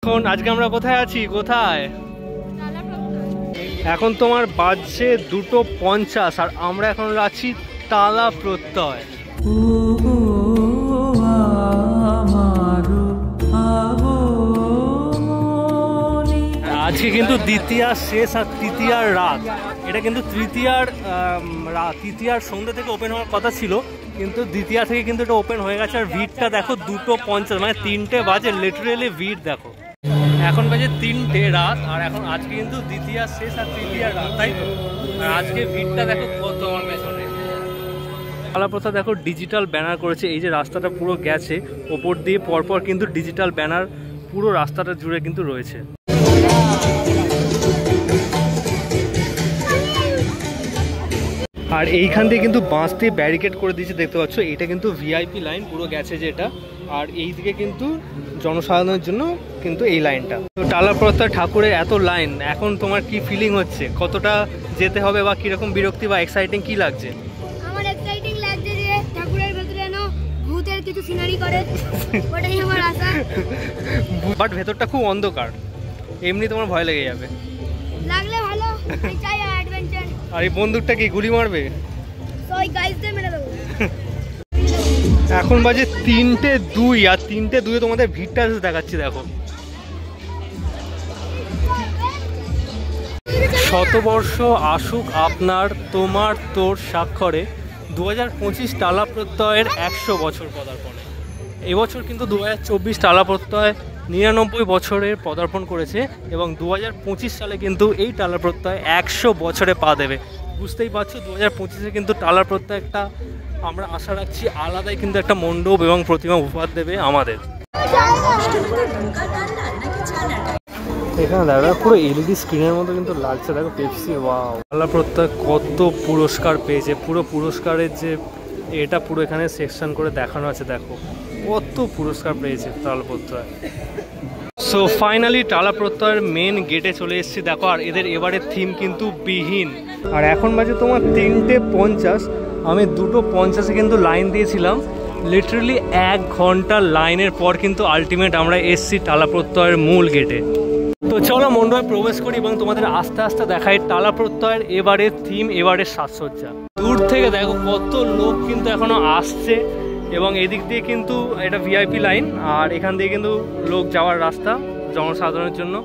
এখন আজকে আমরা কোথায় আছি? কোথায়? এখন তোমার বাজছে 2:50 আর আমরা এখন আছি তালা প্রত্যয়। আজকে কিন্তু দ্বিতীয়ার শেষ আর তৃতীয়ার রাত। এটা কিন্তু তৃতীয়ার সন্ধ্যে থেকে ওপেন হওয়ার কথা ছিল, কিন্তু দ্বিতীয়া থেকে কিন্তু এটা ওপেন হয়ে গেছে। আর ভিড়টা দেখো 2:50, মানে 3টে বাজে, লিটারেলি ভিড় দেখো। এখন বাজে 3টে রাত আর এখন আজকে কিন্তু দ্বিতীয়া শেষ আর তৃতীয়ার রাত, তাই তো? আর আজকে ভিড়টা দেখো কত আমার পেছনে। তালা প্রত্যয় দেখো ডিজিটাল ব্যানার করেছে, এই যে রাস্তাটা পুরো গেছে ওপর দিয়ে পরপর কিন্তু ডিজিটাল ব্যানার পুরো রাস্তাটা জুড়ে কিন্তু রয়েছে। আর এইখান দিয়ে কিন্তু বাঁশ দিয়ে ব্যারিকেড করে দিয়েছে, দেখতে পাচ্ছ। এটা কিন্তু ভিআইপি লাইন পুরো গেছে যেটা, আর এই দিকে কিন্তু জনসাধারণের জন্য কিন্তু এই লাইনটা। তো টালা প্রত্যয় ঠাকুরের এত লাইন, এখন তোমার কি ফিলিং হচ্ছে? কতটা যেতে হবে বা কিরকম বিরক্তি বা এক্সাইটিং কি লাগছে? আমার এক্সাইটিং লাগছে যে ঠাকুরের ভেতরে যেন ভূতের কিছু সিনারি করে, ওটাই আমার আশা। বাট ভেতরটা খুব অন্ধকার, এমনি তোমার ভয় লেগে যাবে। লাগলে ভালো, আমি চাই অ্যাডভেঞ্চার। আর এই বন্দুকটা কি গুলি মারবে? তো ওই গাইজদের মেরে দেবো। এখন বাজে 3:02 আর 3:02 তোমাদের ভিড়টা দেখাচ্ছি দেখো। শতবর্ষ আসুক আপনার তোমার তোর স্বাক্ষরে 2025 টালা প্রত্যয়ের 100 বছর পদার্পণে। এবছর কিন্তু 2024 টালা প্রত্যয় 99 বছরের পদার্পণ করেছে এবং 2025 সালে কিন্তু এই টালা প্রত্যয় 100 বছরে পা দেবে। বুঝতেই পারছো 2025-এ কিন্তু টালা প্রত্যয় একটা, আমরা আশা রাখছি আলাদাই কিন্তু একটা মণ্ডপ এবং প্রতিমা উপহার দেবে আমাদের। এখানে দেখো পুরো এলইডি স্ক্রিনের মতো কিন্তু লাগছে, দেখো পেপসি। ওয়াও, টালা প্রত্যয় কত পুরস্কার পেয়েছে, পুরো পুরস্কারের যে এটা পুরো এখানে সেকশন করে দেখানো আছে, দেখো কত পুরস্কার পেয়েছে টালা প্রত্যয়। সো ফাইনালি টালা প্রত্যয়ের মেন গেটে চলে এসেছি দেখো। আর এদের এবারের থিম কিন্তু বিহীন। আর এখন বাজে তোমার 3:50, আমি 2:50-এ কিন্তু লাইন দিয়েছিলাম। লিটারালি 1 ঘন্টা লাইনের পর কিন্তু আলটিমেট আমরা এসছি টালা প্রত্যয়ের মূল গেটে। তো চলো মণ্ডপে প্রবেশ করি এবং তোমাদের আস্তে আস্তে দেখাই টালা প্রত্যয়ের এবারের থিম, এবারের সাজসজ্জা। দূর থেকে দেখো কত লোক কিন্তু এখনো আসছে এবং এদিক দিয়ে কিন্তু এটা ভিআইপি লাইন আর এখান দিয়ে কিন্তু লোক যাওয়ার রাস্তা জনসাধারণের জন্য।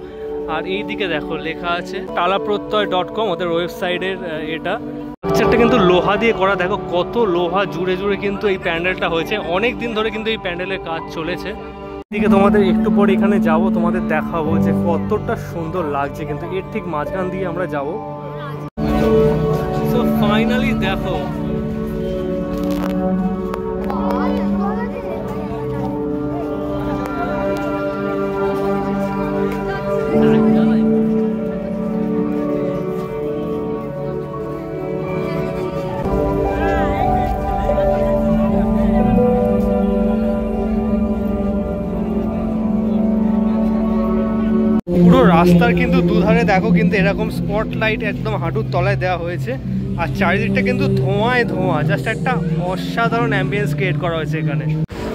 আর এই দিকে দেখো লেখা আছে talaprottay.com, ওদের ওয়েবসাইটের এটা। স্ট্রাকচারটা কিন্তু লোহা দিয়ে করা, দেখো কত লোহা জুড়ে জুড়ে কিন্তু এই প্যান্ডেলটা হয়েছে। অনেক দিন ধরে কিন্তু এই প্যান্ডেলের কাজ চলেছে। এদিকে তোমাদের একটু পরে এখানে যাব, তোমাদের দেখাবো যে কতটা সুন্দর লাগছে। কিন্তু এর ঠিক মাঝখান দিয়ে আমরা যাব। সো ফাইনালি দেখো রাস্তার কিন্তু দুধারে দেখো কিন্তু এরকম স্পটলাইট একদম হাঁটুর তলায় দেওয়া হয়েছে। আর চারিদিকটা কিন্তু ধোঁয়ায় ধোঁয়া, জাস্ট একটা অসাধারণ অ্যাম্বিয়েন্স ক্রিয়েট করা হয়েছে এখানে।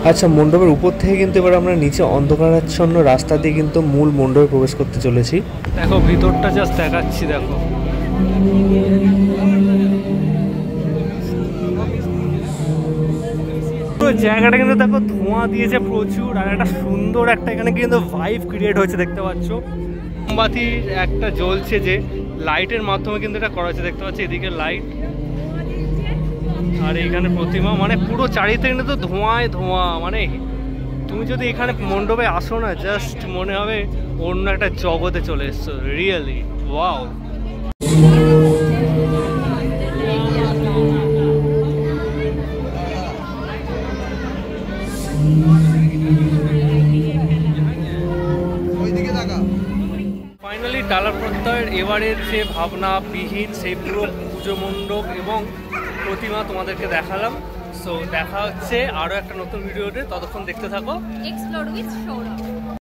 আচ্ছা, মণ্ডপের উপর থেকে কিন্তু এবার আমরা নিচে অন্ধকারাচ্ছন্ন রাস্তা দিয়ে কিন্তু মূল মণ্ডপে প্রবেশ করতে চলেছি। দেখো ভিতরটা জাস্ট দেখাচ্ছি, দেখো জায়গাটা কিন্তু দেখো ধোঁয়া দিয়েছে প্রচুর। আর একটা সুন্দর একটা এখানে কিন্তু ভাইব ক্রিয়েট হয়েছে, দেখতে পাচ্ছ মোমবাতি একটা জ্বলছে যে লাইটের মাধ্যমে কিন্তু এটা করা হয়েছে, দেখতে পাচ্ছি এদিকে লাইট আর এইখানে প্রতিমা। মানে পুরো চারিদিকে কিন্তু তো ধোঁয়ায় ধোঁয়া। মানে তুমি যদি এখানে মণ্ডপে আসো না, জাস্ট মনে হবে অন্য একটা জগতে চলে এসছো। Really wow. ফাইনালি টালা প্রত্যয়ের এবারের যে ভাবনা বিহীন সেই পুরো পুজো মণ্ডপ এবং প্রতিমা তোমাদেরকে দেখালাম। সো দেখা হচ্ছে আরও একটা নতুন ভিডিওতে, ততক্ষণ দেখতে থাকো এক্সপ্লোর উইথ সৌরভ।